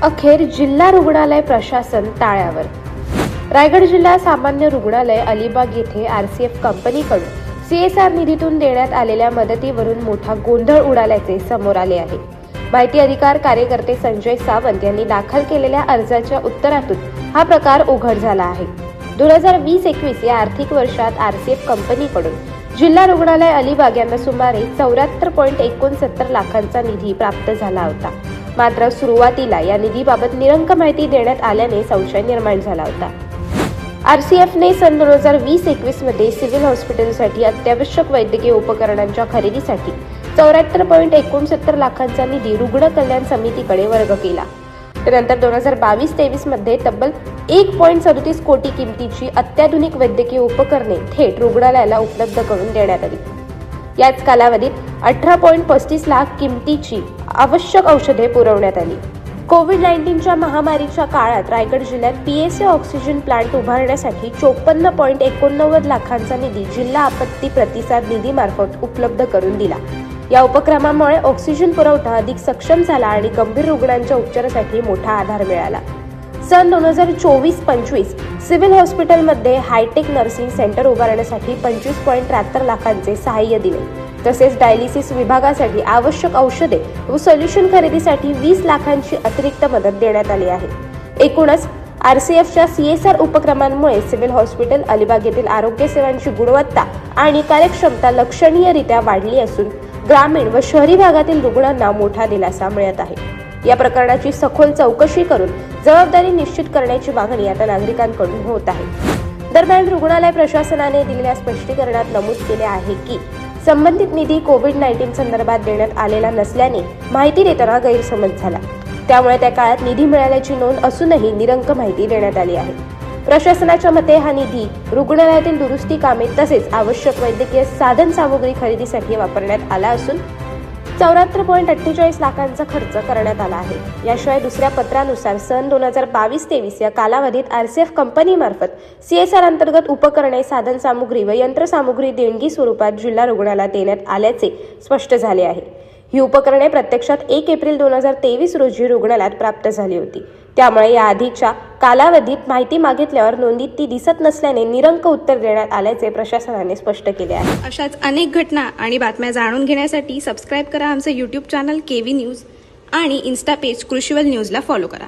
अखेर जिल्हा रुग्णालय प्रशासन टाळ्यावर। रायगड जिल्हा सामान्य रुग्णालय अलिबाग येथे आरसीएफ कंपनीकडून सीएसआर निधीतून देण्यात आलेल्या मदतीवरून मोठा गोंधळ उडाल्याचे समोर आले आहे। माहिती अधिकार कार्यकर्ते संजय सावंत यांनी दाखल केलेल्या अर्जाच्या उत्तरातून हा प्रकार उघड झाला आहे। 2020-21 या आर्थिक वर्षात आरसीएफ कंपनीकडून जिल्हा रुग्णालय अलिबाग यांना सुमारे 74.69 लाखांचा निधी प्राप्त झाला होता। मात्र सुरुवातीला या निधीबाबत निरंक माहिती देण्यात आल्याने संशय निर्माण झाला होता। आरसीएफने सन 2020-21 मध्ये सिव्हिल हॉस्पिटलसाठी अत्यावश्यक वैद्यकीय उपकरणांच्या खरेदीसाठी 74.69 लाखांचा निधी रुग्ण कल्याण समितीकडे वर्ग केला। त्यानंतर 2022-23 मध्ये तब्बल 1.37 कोटी किमतीची अत्याधुनिक वैद्यकीय उपकरणे थेट रुग्णालयाला उपलब्ध करून देण्यात आली। याच कालावधीत 18.35 लाख किमतीची आवश्यक औषधे पुरवण्यात आली। कोविड-19च्या महामारीच्या काळात रायगड जिल्ह्यात पीएसए ऑक्सिजन प्लांट उभारण्यासाठी 54.89 लाखांचा निधी जिल्हा आपत्ती प्रतिसाद निधीमार्फत उपलब्ध करून दिला। या उपक्रमामुळे ऑक्सिजन पुरवठा अधिक सक्षम झाला आणि गंभीर रुग्णांच्या उपचारासाठी मोठा आधार मिळाला। सन 2024-25 सिव्हिल हॉस्पिटलमध्ये हायटेक नर्सिंग सेंटर उभारण्यासाठी 25.73 लाखांचे सहाय्य दिले। तसेच डायलिसिस विभागासाठी आवश्यक औषधे व सोल्युशन खरेदीसाठी 20 लाखांची अतिरिक्त मदत देण्यात आली आहे। एकूणच आरसीएफच्या सीएसआर उपक्रमांमुळे सिव्हिल हॉस्पिटल अलिबाग येथील आरोग्य सेवांची गुणवत्ता आणि कार्यक्षमता लक्षणीयरित्या वाढली असून ग्रामीण व शहरी भागातील रुग्णांना मोठा दिलासा मिळत आहे। या प्रकरणाची सखोल चौकशी करून जबाबदारी निश्चित करण्याची मागणी आता नागरिकांकडून होत आहे। दरम्यान रुग्णालय प्रशासनाने दिलेल्या स्पष्टीकरणात नमूद केले आहे की संबंधित निधी कोविड-19 संदर्भात देण्यात आलेला नसल्याने माहिती देताना गैरसमज झाला। त्यामुळे त्या काळात निधी मिळाल्याची नोंद असूनही निरंक माहिती देण्यात आली आहे। प्रशासनाच्या मते हा निधी रुग्णालयातील दुरुस्ती कामे तसेच आवश्यक वैद्यकीय साधन सामुग्री खरेदीसाठी वापरण्यात आला असून 74.48 लाखांचा खर्च करण्यात आला आहे। याशिवाय दुसऱ्या पत्रानुसार सन 2022-23 या कालावधीत आरसीएफ कंपनीमार्फत सीएसआर अंतर्गत उपकरणे साधन सामुग्री व यंत्रसामुग्री देणगी स्वरूपात जिल्हा रुग्णालयाला देण्यात आल्याचे स्पष्ट झाले आहे। ही उपकरणे प्रत्यक्षात 1 एप्रिल 2023 रोजी रुग्णालयात प्राप्त झाली होती। त्यामुळे या आधीच्या कालावधीत माहिती मागितल्यावर नोंदीत ती दिसत नसल्याने निरंक उत्तर देण्यात आल्याचे प्रशासनाने स्पष्ट केले आहे। अशाच अनेक घटना आणि बातम्या जाणून घेण्यासाठी सबस्क्राईब करा आमचे YouTube चॅनल केवी न्यूज आणि इन्स्टा पेज कृषीवल न्यूजला फॉलो करा।